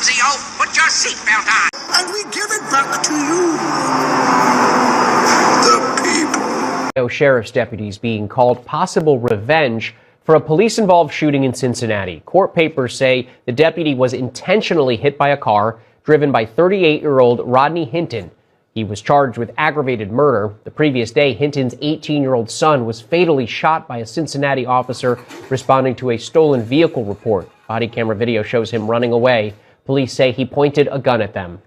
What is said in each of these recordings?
Ezio, put your seatbelt on. And we give it back to you, the people. Sheriff's deputies being called possible revenge for a police-involved shooting in Cincinnati. Court papers say the deputy was intentionally hit by a car driven by 38-year-old Rodney Hinton. He was charged with aggravated murder. The previous day, Hinton's 18-year-old son was fatally shot by a Cincinnati officer responding to a stolen vehicle report. Body camera video shows him running away. Police say he pointed a gun at them.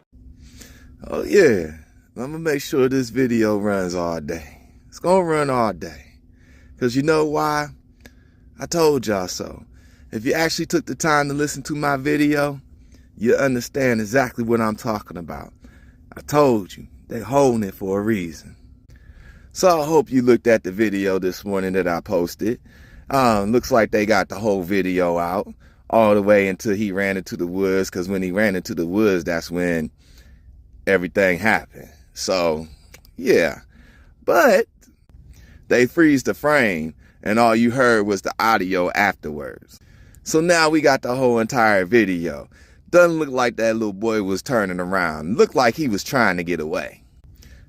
Oh, yeah. I'm going to make sure this video runs all day. It's going to run all day. Because you know why? I told y'all so. If you actually took the time to listen to my video, you understand exactly what I'm talking about. I told you. They holding it for a reason. So I hope you looked at the video this morning that I posted. Looks like they got the whole video out all the way until he ran into the woods, because when he ran into the woods, that's when everything happened. So, yeah. But they freeze the frame, and all you heard was the audio afterwards. So now we got the whole entire video. Doesn't look like that little boy was turning around. Looked like he was trying to get away.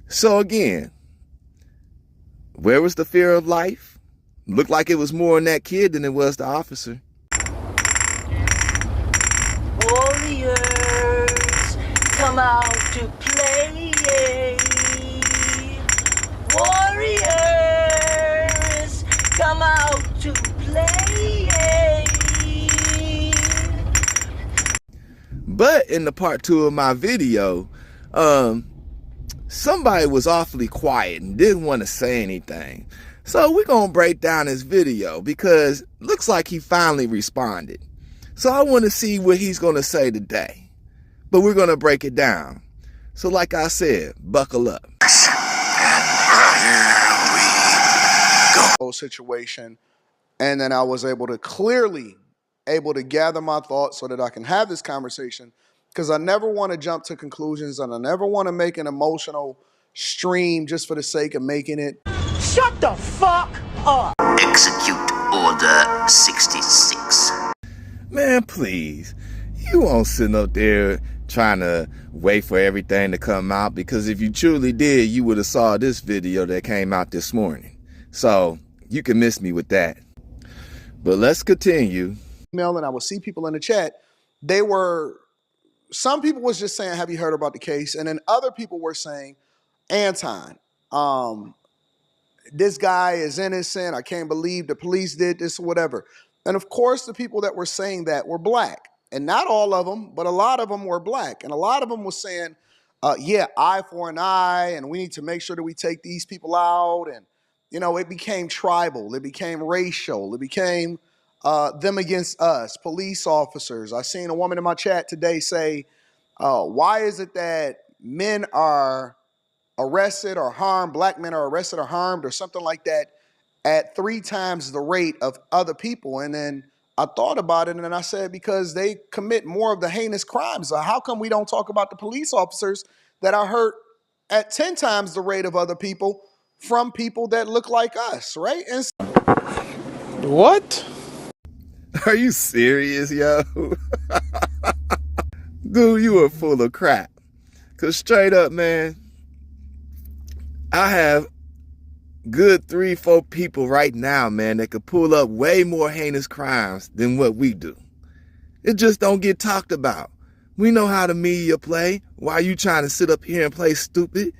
So again, where was the fear of life? Looked like it was more in that kid than it was the officer. Warriors, come out to play. Warriors, come out to play. But in the part 2 of my video, somebody was awfully quiet and didn't want to say anything. So we're going to break down his video because looks like he finally responded. So I want to see what he's going to say today. But we're going to break it down. So like I said, buckle up. Whole situation, and then I was able to gather my thoughts so that I can have this conversation, because I never want to jump to conclusions and I never want to make an emotional stream just for the sake of making it. Shut the fuck up. Execute Order 66. Man, please. You won't sit up there trying to wait for everything to come out, because if you truly did, you would have saw this video that came out this morning. So you can miss me with that. But let's continue. And I would see people in the chat. Some people was just saying, have you heard about the case? And then other people were saying, Anton, this guy is innocent. I can't believe the police did this or whatever. And of course, the people that were saying that were black. And not all of them, but a lot of them were black. And a lot of them was saying, yeah, eye for an eye, and we need to make sure that we take these people out. And, you know, it became tribal. It became racial. It became them against us, police officers. I seen a woman in my chat today say, why is it that men are arrested or harmed, black men are arrested or harmed or something like that at 3 times the rate of other people? And then I thought about it and then I said, because they commit more of the heinous crimes. How come we don't talk about the police officers that are hurt at 10 times the rate of other people from people that look like us, right? And what? Are you serious, yo? Dude, you are full of crap. Because straight up, man, I have good 3-4 people right now, man, that could pull up way more heinous crimes than what we do. It just don't get talked about. We know how the media play. Why are you trying to sit up here and play stupid?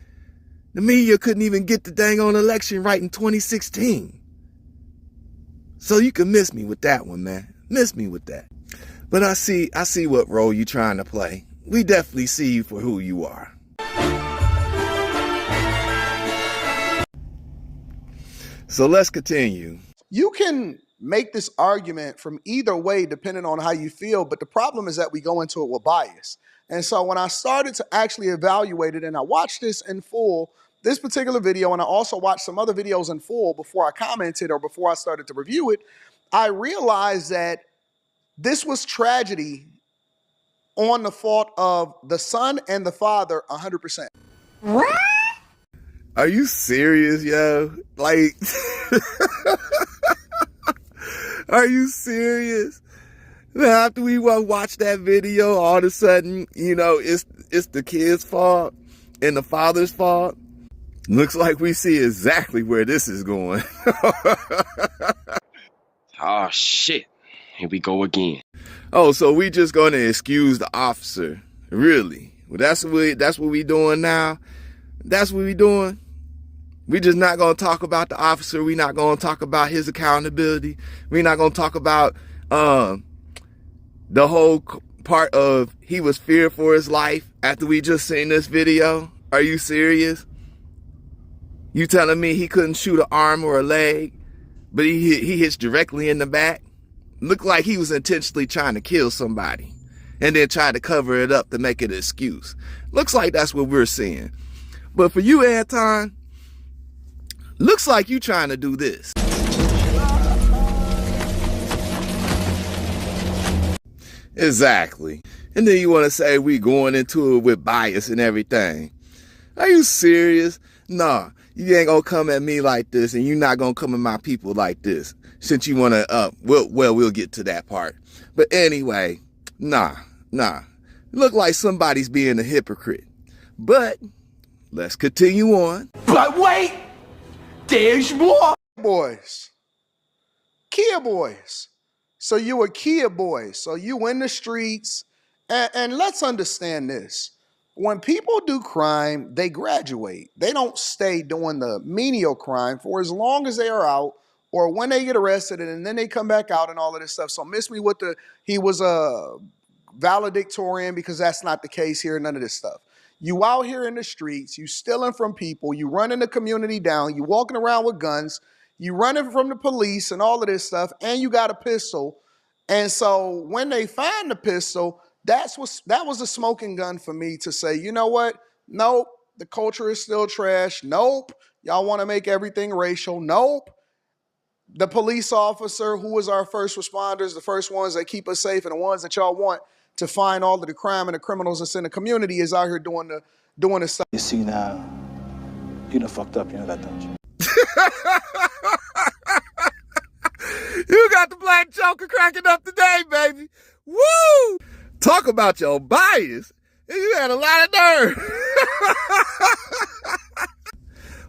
The media couldn't even get the dang on election right in 2016. So you can miss me with that one, man. Miss me with that. But I see what role you trying to play. We definitely see you for who you are. So let's continue. you can make this argument from either way depending on how you feel, but the problem is that we go into it with bias. And so when I started to actually evaluate it, and I watched this in full, this particular video, and I also watched some other videos in full before I commented or before I started to review it, I realized that this was tragedy on the fault of the son and the father 100%. What? Are you serious, yo? Like, are you serious? Then after we watch that video, all of a sudden, you know, it's the kid's fault and the father's fault. Looks like we see exactly where this is going. Oh shit. Here we go again. Oh, so we just gonna excuse the officer. Really? Well, that's what we doing now? That's what we doing? We just not gonna talk about the officer. We not gonna talk about his accountability. We not gonna talk about the whole part of he was feared for his life after we just seen this video. Are you serious? You telling me he couldn't shoot an arm or a leg, but he hits directly in the back? Looked like he was intentionally trying to kill somebody and then tried to cover it up to make it an excuse. Looks like that's what we're seeing. But for you, Anton, looks like you trying to do this. Exactly. And then you want to say we going into it with bias and everything. Are you serious? Nah, you ain't gonna come at me like this, and you're not gonna come at my people like this. Since you want to, we'll get to that part. But anyway, nah. Look like somebody's being a hypocrite. But let's continue on. But wait, there's more. Boys. Kia boys. So you a Kia boy. So you in the streets. And let's understand this. When people do crime, they graduate. They don't stay doing the menial crime for as long as they are out or when they get arrested and then they come back out and all of this stuff. So miss me with he was a valedictorian, because that's not the case here, none of this stuff. You out here in the streets, you stealing from people, you running the community down, you walking around with guns, you running from the police and all of this stuff, and you got a pistol. And so when they find the pistol, that was a smoking gun for me to say, you know what? Nope, the culture is still trash. Nope, y'all want to make everything racial. Nope. The police officer, who is our first responders, the first ones that keep us safe and the ones that y'all want to find all of the crime and the criminals that's in the community, is out here doing the stuff. You see now, you done fucked up, you know that, don't you? You got the black joker cracking up today, baby. Woo! Talk about your bias. You had a lot of nerve.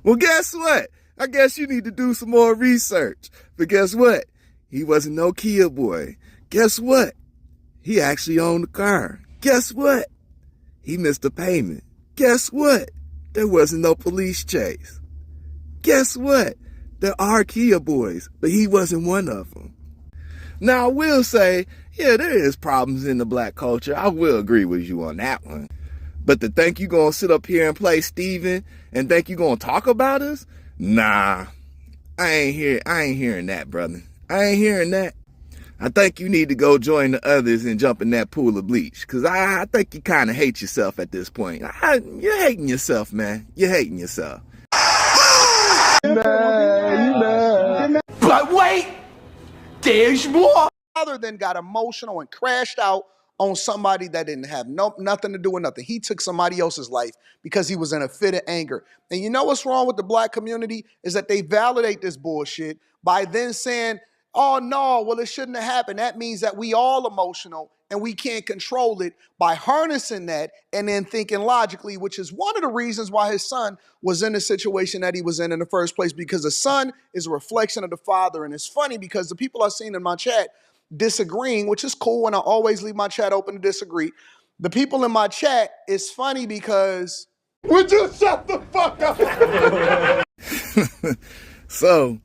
Well, guess what? I guess you need to do some more research. But guess what? He wasn't no Kia boy. Guess what? He actually owned the car. Guess what? He missed a payment. Guess what? There wasn't no police chase. Guess what? There are Kia boys, but he wasn't one of them. Now, I will say, yeah, there is problems in the black culture. I will agree with you on that one. But to think you gonna sit up here and play Steven and think you gonna talk about us? Nah, I ain't hearing that, brother. I ain't hearing that. I think you need to go join the others and jump in that pool of bleach, because I think you kind of hate yourself at this point. You're hating yourself, man. You're hating yourself. But wait, there's more. Other than got emotional and crashed out on somebody that didn't have nothing to do with nothing. He took somebody else's life because he was in a fit of anger. And you know what's wrong with the black community is that they validate this bullshit by then saying, oh no, well, it shouldn't have happened. That means that we all emotional and we can't control it, by harnessing that and then thinking logically, which is one of the reasons why his son was in the situation that he was in the first place, because the son is a reflection of the father. And it's funny because the people I've seen in my chat disagreeing, which is cool, and I always leave my chat open to disagree. The people in my chat, it's funny because... Would you shut the fuck up? So,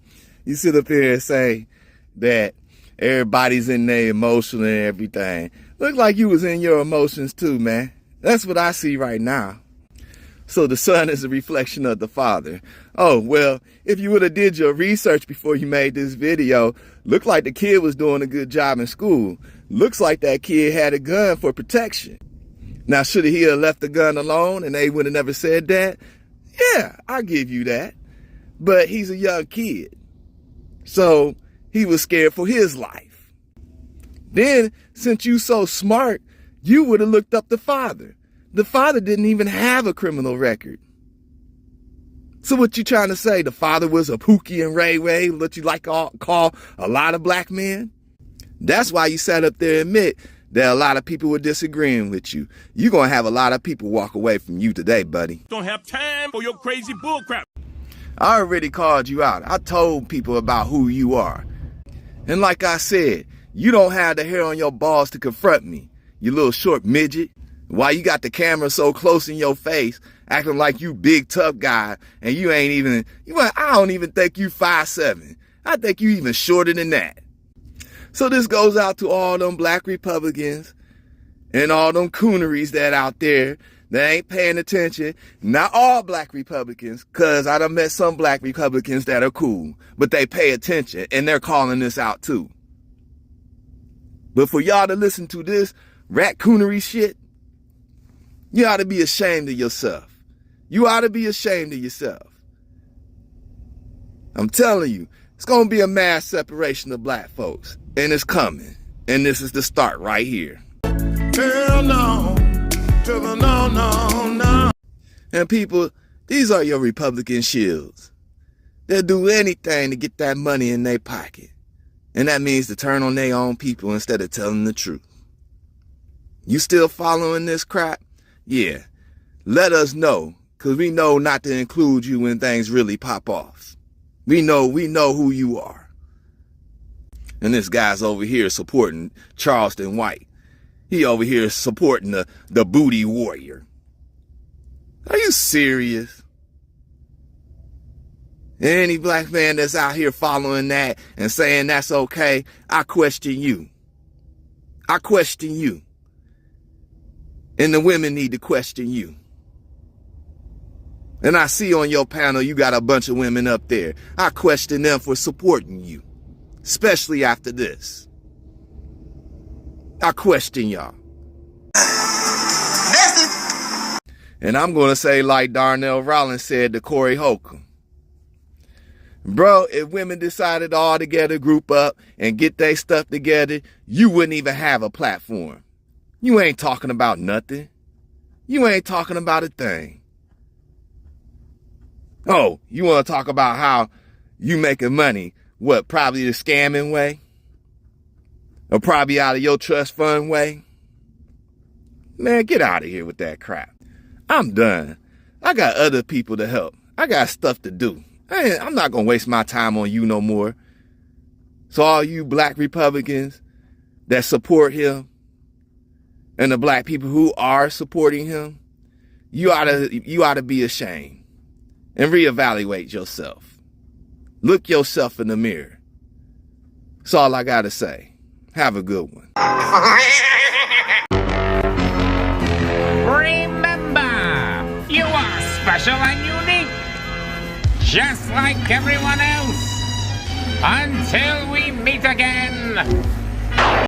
you sit up here and say that everybody's in their emotion and everything. Look like you was in your emotions too, man. That's what I see right now. So the son is a reflection of the father. Oh, well, if you would have did your research before you made this video, looked like the kid was doing a good job in school. Looks like that kid had a gun for protection. Now, should he have left the gun alone and they would have never said that? Yeah, I'll give you that. But he's a young kid. So he was scared for his life. Then, since you so smart, you would have looked up the father. The father didn't even have a criminal record. So what you trying to say? The father was a Pookie and Ray Ray, what you like to call a lot of black men? That's why you sat up there and admit that a lot of people were disagreeing with you. You're going to have a lot of people walk away from you today, buddy. Don't have time for your crazy bullcrap. I already called you out. I told people about who you are. And like I said, you don't have the hair on your balls to confront me, you little short midget. Why you got the camera so close in your face, acting like you big tough guy, and you ain't even, I don't even think you 5'7". I think you even shorter than that. So this goes out to all them black Republicans and all them cooneries that out there that ain't paying attention. Not all black Republicans, because I done met some black Republicans that are cool, but they pay attention and they're calling this out too. But for y'all to listen to this raccoonery shit, you ought to be ashamed of yourself. You ought to be ashamed of yourself. I'm telling you, it's going to be a mass separation of black folks. And it's coming. And this is the start right here. Hell no. To the no, no, no. And people, these are your Republican shields. They'll do anything to get that money in their pocket. And that means to turn on their own people instead of telling the truth. You still following this crap? Yeah. Let us know, because we know not to include you when things really pop off. We know who you are. And this guy's over here supporting Charleston White. He over here supporting the booty warrior. Are you serious? Any black man that's out here following that and saying that's okay, I question you. I question you. And the women need to question you. And I see on your panel you got a bunch of women up there. I question them for supporting you. Especially after this. I question y'all. And I'm going to say like Darnell Rollins said to Corey Holcomb. Bro, if women decided to all together group up and get their stuff together, you wouldn't even have a platform. You ain't talking about nothing. You ain't talking about a thing. Oh, you want to talk about how you making money? What, probably the scamming way? Or probably out of your trust fund way? Man, get out of here with that crap. I'm done. I got other people to help. I got stuff to do. I'm not going to waste my time on you no more. So all you black Republicans that support him and the black people who are supporting him, you ought to be ashamed and reevaluate yourself. Look yourself in the mirror. That's all I got to say. Have a good one. Remember, you are special and unique, just like everyone else. Until we meet again,